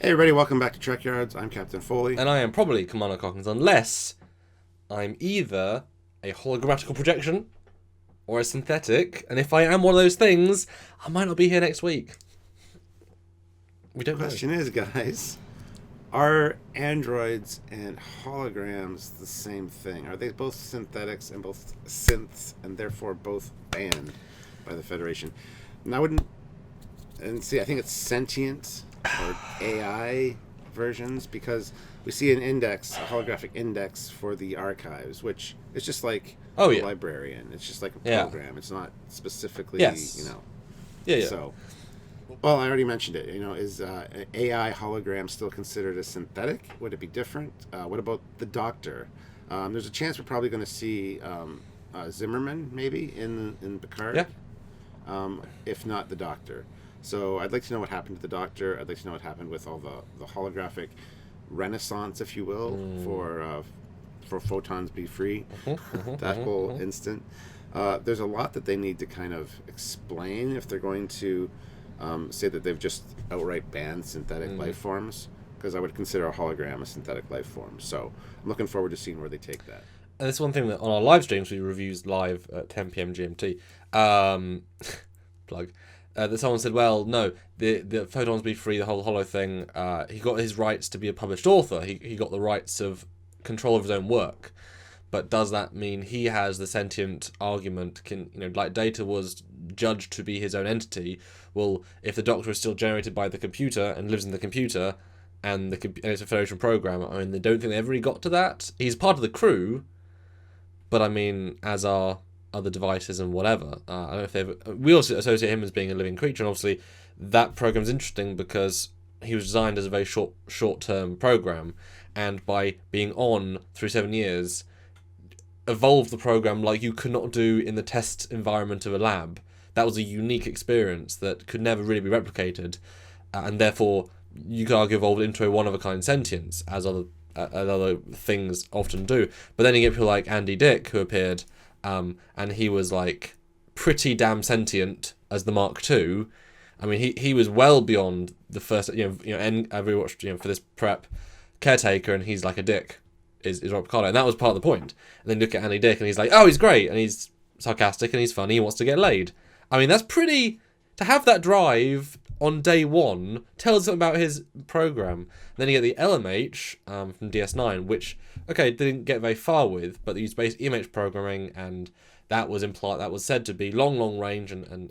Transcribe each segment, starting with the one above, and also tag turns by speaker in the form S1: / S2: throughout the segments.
S1: Hey everybody, welcome back to Trekyards. I'm Captain Foley.
S2: And I am probably Commander Cockins, unless I'm either a holographical projection or a synthetic. And if I am one of those things, I might not be here next week. We
S1: The
S2: don't know.
S1: question is, guys, are androids and holograms the same thing? Are they both synthetics and both synths, and therefore both banned by the Federation? And I wouldn't. And see, I think it's sentient or AI versions, because we see an index, a holographic index for the archives, which is just like a librarian. It's just like a program. It's not specifically,
S2: Yeah.
S1: So, well, I already mentioned it. Is AI hologram still considered a synthetic? Would it be different? What about the Doctor? There's a chance we're probably going to see Zimmerman maybe in Picard.
S2: Yeah.
S1: If not the Doctor. So I'd like to know what happened to the Doctor. I'd like to know what happened with all the holographic renaissance, if you will, for photons be free. That whole instant. There's a lot that they need to kind of explain if they're going to say that they've just outright banned synthetic life forms, because I would consider a hologram a synthetic life form. So I'm looking forward to seeing where they take that.
S2: And that's one thing that on our live streams, we reviews live at 10 p.m. GMT. Plug. That someone said, well, no, the photons be free, the whole holo thing, he got his rights to be a published author. He got the rights of control of his own work. But does that mean he has the sentient argument? Like Data was judged to be his own entity. Well, if the Doctor is still generated by the computer and lives in the computer, and it's a Federation program, I mean, they don't think they ever really got to that. He's part of the crew, but I mean, as are other devices and whatever. I don't know if we also associate him as being a living creature, and obviously that program's interesting because he was designed as a very short-term program, and by being on through 7 years, evolved the program like you could not do in the test environment of a lab. That was a unique experience that could never really be replicated, and therefore you could argue evolved into a one-of-a-kind sentience, as other things often do. But then you get people like Andy Dick, who appeared, and he was like pretty damn sentient as the Mark II. I mean, he was well beyond the first. And I rewatched for this prep Caretaker, and he's like a dick. Is Rob Picardo, and that was part of the point. And then you look at Andy Dick, and he's like, oh, he's great, and he's sarcastic, and he's funny. He wants to get laid. I mean, that's pretty to have that drive on day one. Tells something about his program. And then you get the LMH from DS9, which didn't get very far with, but they used basic EMH programming, and that was said to be long range and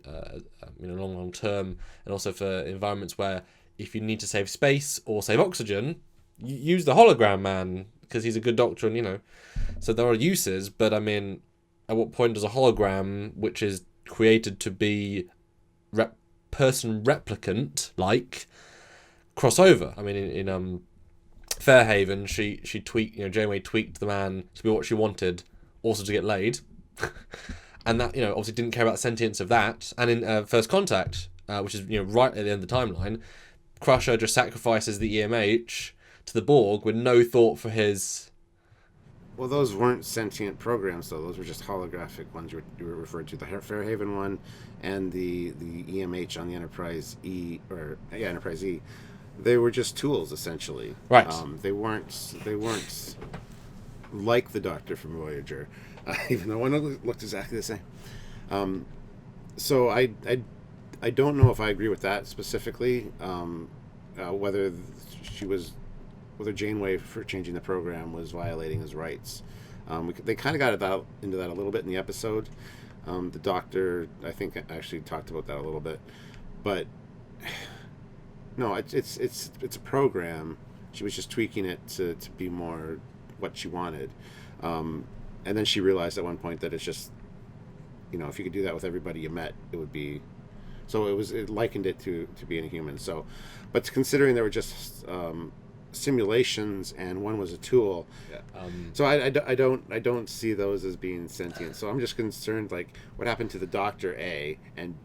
S2: long term, and also for environments where if you need to save space or save oxygen, you use the hologram man because he's a good doctor, and so there are uses. But I mean, at what point does a hologram, which is created to be person replicant like, cross over? I mean, in Fairhaven, she tweaked, Janeway tweaked the man to be what she wanted, also to get laid, and that obviously didn't care about the sentience of that. And in First Contact, which is right at the end of the timeline, Crusher just sacrifices the EMH to the Borg with no thought for his.
S1: Well, those weren't sentient programs, though. Those were just holographic ones you were referred to. The Fairhaven one and the EMH on the Enterprise E, Enterprise E. They were just tools, essentially.
S2: Right.
S1: They weren't like the Doctor from Voyager, even though one looked exactly the same. So I don't know if I agree with that specifically. Whether Janeway for changing the program was violating his rights. They kind of got into that a little bit in the episode. The Doctor, I think, actually talked about that a little bit, but no, it's a program. She was just tweaking it to be more what she wanted, and then she realized at one point that it's just, if you could do that with everybody you met, it would be. So it likened it to being a human. So, but considering they were just simulations and one was a tool, so I don't see those as being sentient. So I'm just concerned, like, what happened to the Doctor, A, and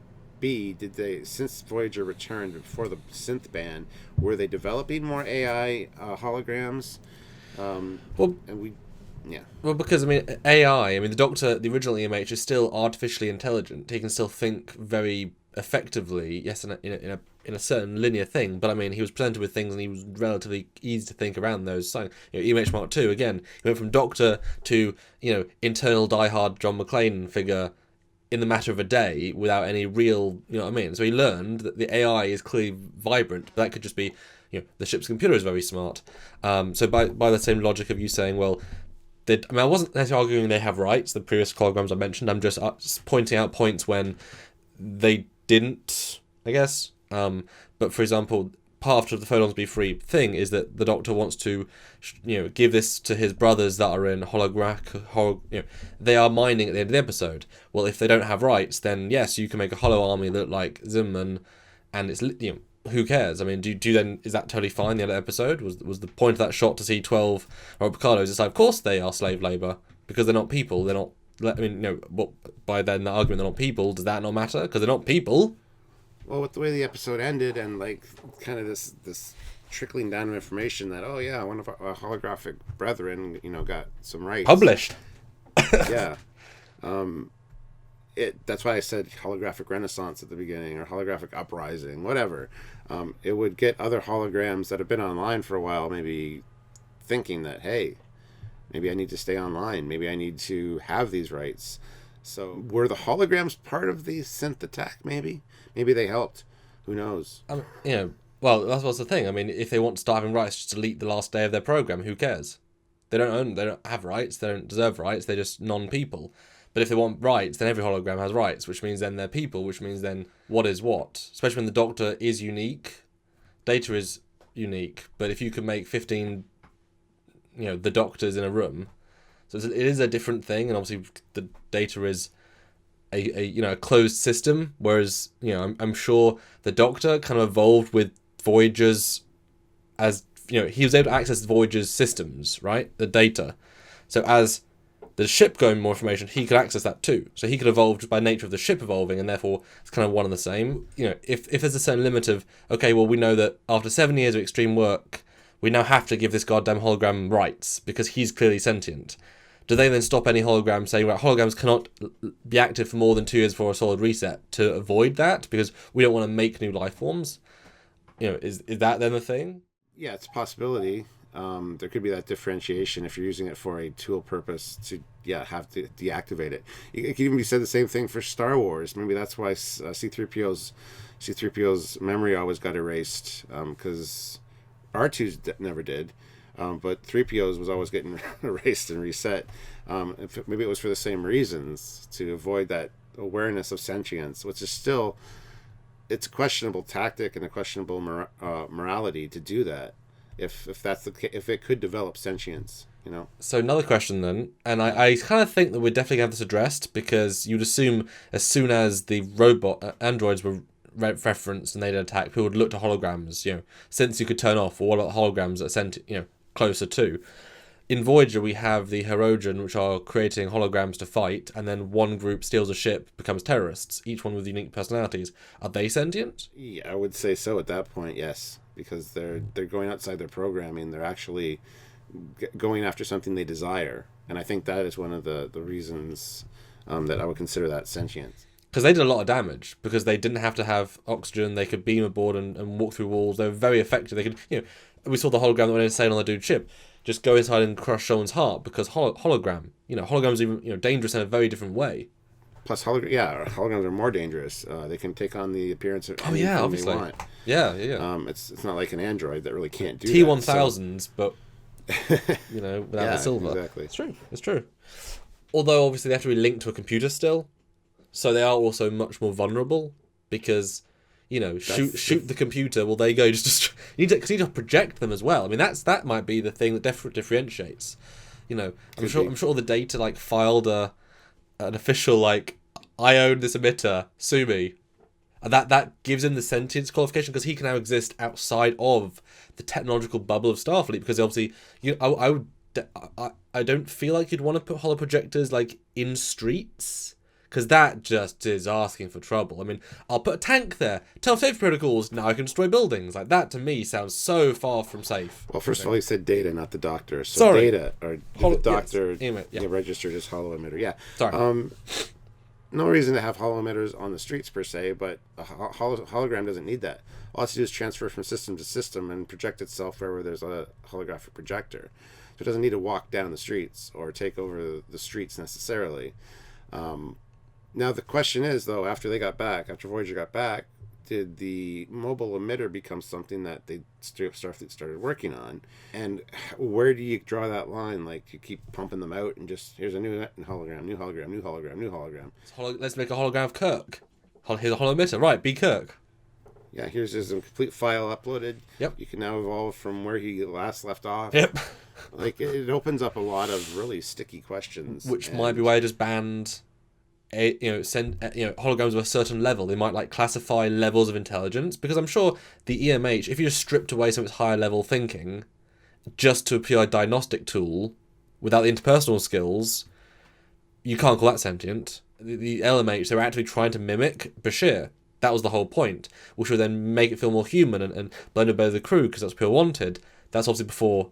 S1: B, did they, since Voyager returned before the synth ban, were they developing more AI holograms?
S2: Well, because AI, the Doctor, the original EMH, is still artificially intelligent. He can still think very effectively, yes, in a certain linear thing, but I mean, he was presented with things and he was relatively easy to think around those. So, EMH Mark II, again, he went from Doctor to, internal diehard John McClane figure in the matter of a day without any real, you know what I mean? So he learned that the AI is clearly vibrant, but that could just be, the ship's computer is very smart. So by the same logic of you saying, well, I wasn't necessarily arguing they have rights, the previous holograms I mentioned. I'm just pointing out points when they didn't, I guess. But for example, part of the photons be free thing is that the Doctor wants to, give this to his brothers that are in they are mining at the end of the episode. Well, if they don't have rights, then yes, you can make a holo army that look like Zimmerman, and it's, who cares? I mean, do then, is that totally fine? The end of the episode was the point of that shot to see 12 Robert Picardos. It's like, of course they are slave labor because they're not people. They're not. I mean, by then the argument they're not people, does that not matter? Because they're not people.
S1: Well, with the way the episode ended and like kind of this trickling down of information that one of our holographic brethren got some rights
S2: Published.
S1: Yeah. That's why I said holographic renaissance at the beginning, or holographic uprising, whatever. It would get other holograms that have been online for a while maybe thinking that, hey, maybe I need to stay online, maybe I need to have these rights. So were the holograms part of the synth attack? Maybe they helped, who knows?
S2: Well, that's what's the thing. I mean, if they want to start having rights, just delete the last day of their program. Who cares? They don't have rights, they don't deserve rights, they're just non-people. But if they want rights, then every hologram has rights, which means then they're people, which means then what is what? Especially when the Doctor is unique, Data is unique, but if you could make 15, the Doctors in a room, so it is a different thing, and obviously the Data is a closed system, whereas, I'm sure the Doctor kind of evolved with Voyager's, as, he was able to access Voyager's systems, right? The data. So as the ship going more information, he could access that too. So he could evolve just by nature of the ship evolving, and therefore it's kind of one and the same. If there's a certain limit of, okay, well, we know that after 7 years of extreme work, we now have to give this goddamn hologram rights because he's clearly sentient. Do they then stop any hologram saying, right, holograms cannot be active for more than 2 years before a solid reset to avoid that because we don't want to make new life forms? Is that then the thing?
S1: Yeah, it's a possibility. There could be that differentiation if you're using it for a tool purpose to have to deactivate it. It could even be said the same thing for Star Wars. Maybe that's why C-3PO's memory always got erased, because R2's never did, but 3PO's was always getting erased and reset. Maybe it was for the same reasons, to avoid that awareness of sentience, which is still, it's a questionable tactic and a questionable morality to do that. If it could develop sentience,
S2: So another question then, and I kind of think that we're definitely going to have this addressed, because you'd assume as soon as the robot androids were referenced and they'd attack, people would look to holograms, since you could turn off, or what about holograms that are sent, closer to. In Voyager, we have the Herogen, which are creating holograms to fight, and then one group steals a ship, becomes terrorists, each one with unique personalities. Are they sentient?
S1: Yeah, I would say so at that point, yes. Because they're going outside their programming. They're actually going after something they desire. And I think that is one of the reasons that I would consider that sentient.
S2: Because they did a lot of damage, because they didn't have to have oxygen, they could beam aboard and walk through walls. They were very effective. They could, we saw the hologram that went insane on the dude's ship. Just go inside and crush someone's heart, because hologram. Holograms are even, dangerous in a very different way.
S1: Plus, holograms are more dangerous. They can take on the appearance of anything
S2: obviously.
S1: they want.
S2: Yeah.
S1: It's not like an android that really can't do
S2: T-1000s, but without the silver.
S1: Exactly.
S2: It's true. Although obviously they have to be linked to a computer still, so they are also much more vulnerable, because shoot the computer. Well, there you go. Just you need to project them as well. I mean, that might be the thing that differentiates. I'm sure the data filed an official I own this emitter, sue me. And that gives him the sentience qualification, because he can now exist outside of the technological bubble of Starfleet. Because obviously, I don't feel like you'd want to put holoprojectors in streets, because that just is asking for trouble. I mean, I'll put a tank there. Tell safety protocols. Now I can destroy buildings. That to me sounds so far from safe.
S1: Well, first of all, you said Data, not the Doctor. So
S2: Sorry.
S1: Data, or the Doctor
S2: yes.
S1: registered as holo emitter. Yeah.
S2: Sorry.
S1: no reason to have holo emitters on the streets per se, but a hologram doesn't need that. All it has to do is transfer from system to system and project itself wherever there's a holographic projector. So it doesn't need to walk down the streets or take over the streets necessarily. Now the question is, though, after Voyager got back, did the mobile emitter become something that Starfleet started working on? And where do you draw that line? Like, you keep pumping them out and just, here's a new hologram, new hologram, new hologram, new hologram.
S2: Let's make a hologram of Kirk. Here's a holo emitter. Right, be Kirk.
S1: Yeah, here's just a complete file uploaded.
S2: Yep.
S1: You can now evolve from where he last left off.
S2: Yep.
S1: Like, it opens up a lot of really sticky questions.
S2: Which might be why I just banned holograms of a certain level. They might like classify levels of intelligence, because I'm sure the EMH, if you just stripped away some of its higher level thinking just to a pure diagnostic tool without the interpersonal skills, you can't call that sentient. The LMH, they were actually trying to mimic Bashir. That was the whole point, which would then make it feel more human and blend with the crew, because that's what people wanted. That's obviously before,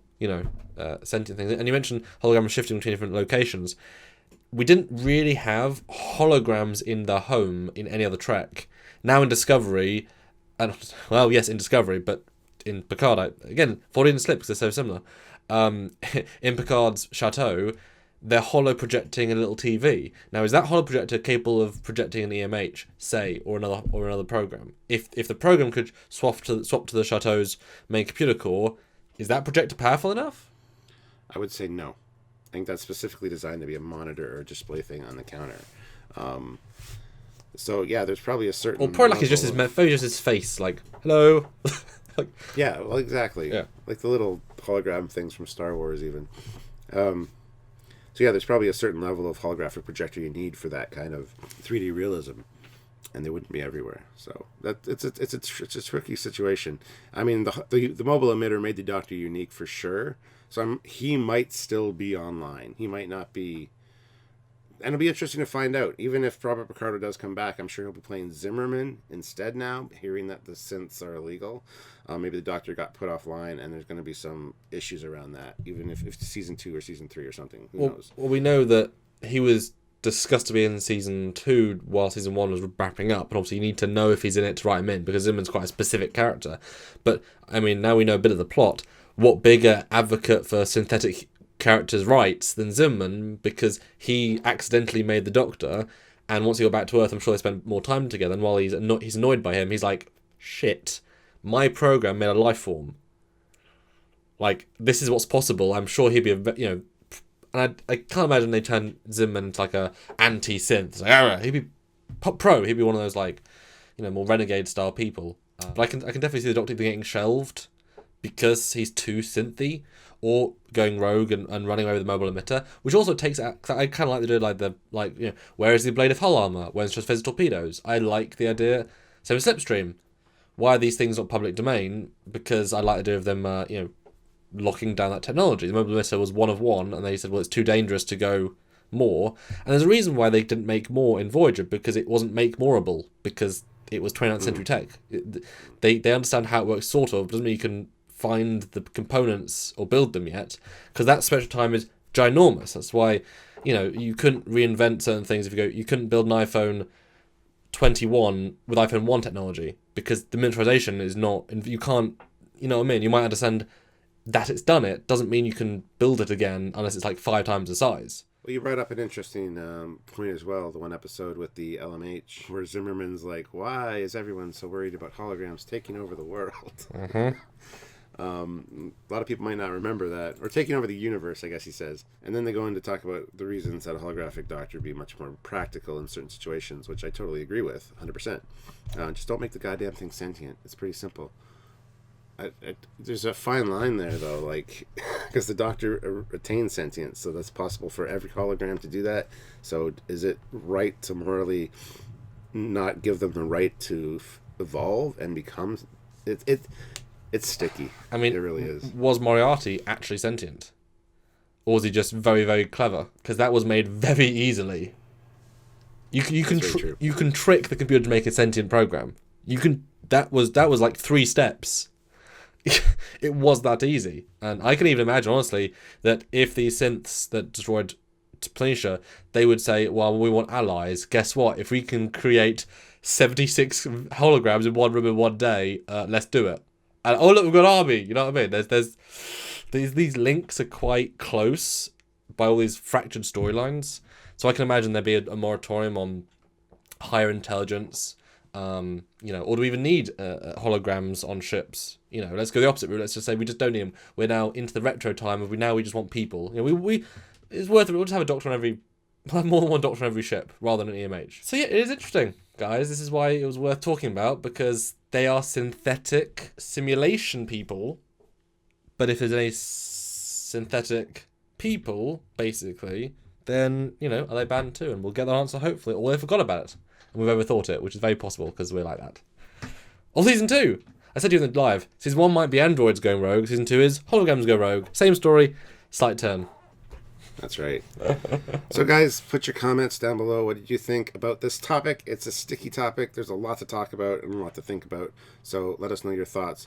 S2: sentient things. And you mentioned holograms shifting between different locations. We didn't really have holograms in the home in any other Trek. Now in Discovery, in Discovery, but in Picard, again, Foley didn't slip because they're so similar. In Picard's chateau, they're holo projecting a little TV. Now, is that holo projector capable of projecting an EMH, say, or another program? If the program could swap to the chateau's main computer core, is that projector powerful enough?
S1: I would say no. I think that's specifically designed to be a monitor or display thing on the counter. So yeah, there's probably a certain.
S2: Well, probably like it's just his face, like hello.
S1: Yeah, well, exactly.
S2: Yeah,
S1: like the little hologram things from Star Wars, even. So yeah, there's probably a certain level of holographic projector you need for that kind of 3D realism, and they wouldn't be everywhere. So that it's a tricky situation. I mean, the mobile emitter made the Doctor unique for sure. So he might still be online. He might not be. And it'll be interesting to find out. Even if Robert Picardo does come back, I'm sure he'll be playing Zimmerman instead now, hearing that the synths are illegal. Maybe the Doctor got put offline, and there's going to be some issues around that, even if it's season 2 or season 3 or something. Who knows?
S2: Well, we know that he was discussed to be in season 2 while season 1 was wrapping up, and obviously you need to know if he's in it to write him in, because Zimmerman's quite a specific character. But, I mean, now we know a bit of the plot. What bigger advocate for synthetic characters' rights than Zimmerman, because he accidentally made the Doctor, and once he got back to Earth, I'm sure they spent more time together, and while he's annoyed by him, he's like, shit, my program made a life form. Like, this is what's possible. I'm sure he'd be and I can't imagine they turn Zimmerman into like a anti-synth. Like, he'd be pro. He'd be one of those like, more renegade style people. But I can definitely see the Doctor getting shelved because he's too synthy, or going rogue and running away with the mobile emitter, which also takes out. I kind of like the idea, where is the blade of hull armor when it's just physical torpedoes? I like the idea. Same with Slipstream. Why are these things not public domain? Because I like the idea of them, locking down that technology. The mobile emitter was one of one, and they said, well, it's too dangerous to go more. And there's a reason why they didn't make more in Voyager, because it wasn't make-moreable, because it was 29th century tech. They understand how it works, sort of, but doesn't mean you can find the components or build them yet, because that special time is ginormous. That's why, you couldn't reinvent certain things. You couldn't build an iPhone 21 with iPhone 1 technology, because the miniaturization is not, you can't, you know what I mean? You might understand that it's done it, doesn't mean you can build it again unless it's like 5 times the size.
S1: Well, you brought up an interesting point as well, the one episode with the LMH, where Zimmerman's like, why is everyone so worried about holograms taking over the world?
S2: Mm-hmm.
S1: A lot of people might not remember that, or taking over the universe, I guess he says. And then they go in to talk about the reasons that a holographic Doctor would be much more practical in certain situations, which I totally agree with, 100%. Just don't make the goddamn thing sentient. It's pretty simple. There's a fine line there, though, like, because the Doctor attains sentience, so that's possible for every hologram to do that. So is it right to morally not give them the right to evolve and become... It's sticky. I mean, it really is.
S2: Was Moriarty actually sentient? Or was he just very, very clever? Because that was made very easily. You can trick the computer to make a sentient program. That was like 3 steps. It was that easy. And I can even imagine, honestly, that if these synths that destroyed to Planitia, they would say, well, we want allies. Guess what? If we can create 76 holograms in one room in one day, let's do it. And oh look, we've got an army. You know what I mean? There's these links are quite close by all these fractured storylines. So I can imagine there'd be a moratorium on higher intelligence. Or do we even need holograms on ships? Let's go the opposite route. Let's just say we just don't need them. We're now into the retro time of we just want people. We it's worth it. We'll just have a doctor on every, more than one doctor on every ship rather than an EMH. So yeah, it is interesting, guys. This is why it was worth talking about, because they are synthetic simulation people. But if there's any synthetic people, basically, then are they banned too? And we'll get that answer hopefully, or they forgot about it. We've overthought it, which is very possible because we're like that. Or Season 2! I said to you in the live, Season 1 might be androids going rogue, Season 2 is holograms go rogue. Same story, slight turn.
S1: That's right. So guys, put your comments down below. What did you think about this topic? It's a sticky topic. There's a lot to talk about and a lot to think about. So let us know your thoughts.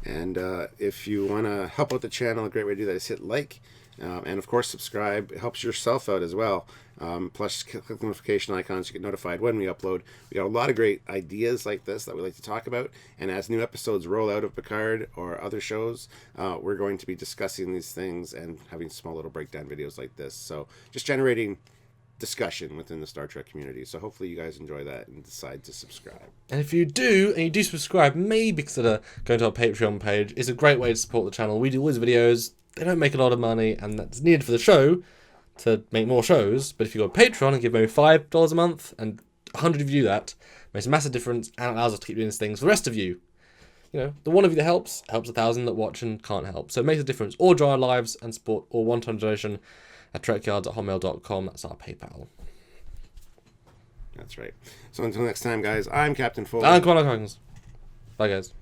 S1: And if you want to help out the channel, a great way to do that is hit like. And of course, subscribe. It helps yourself out as well. Plus, click the notification icons to get notified when we upload. We got a lot of great ideas like this that we like to talk about. And as new episodes roll out of Picard or other shows, we're going to be discussing these things and having small little breakdown videos like this. So just generating discussion within the Star Trek community. So hopefully you guys enjoy that and decide to subscribe.
S2: And if you do, and you do subscribe, maybe consider going to our Patreon page. It's a great way to support the channel. We do all these videos. They don't make a lot of money, and that's needed for the show to make more shows. But if you go to Patreon and give maybe $5 a month, and 100 of you do that, it makes a massive difference and allows us to keep doing these things for the rest of you. The one of you that helps 1,000 that watch and can't help. So it makes a difference. Or join our lives and support, or one-time donation at trekyards@hotmail.com. That's our PayPal.
S1: That's right. So until next time, guys, I'm Captain Foley.
S2: And Commander Coggins. Bye, guys.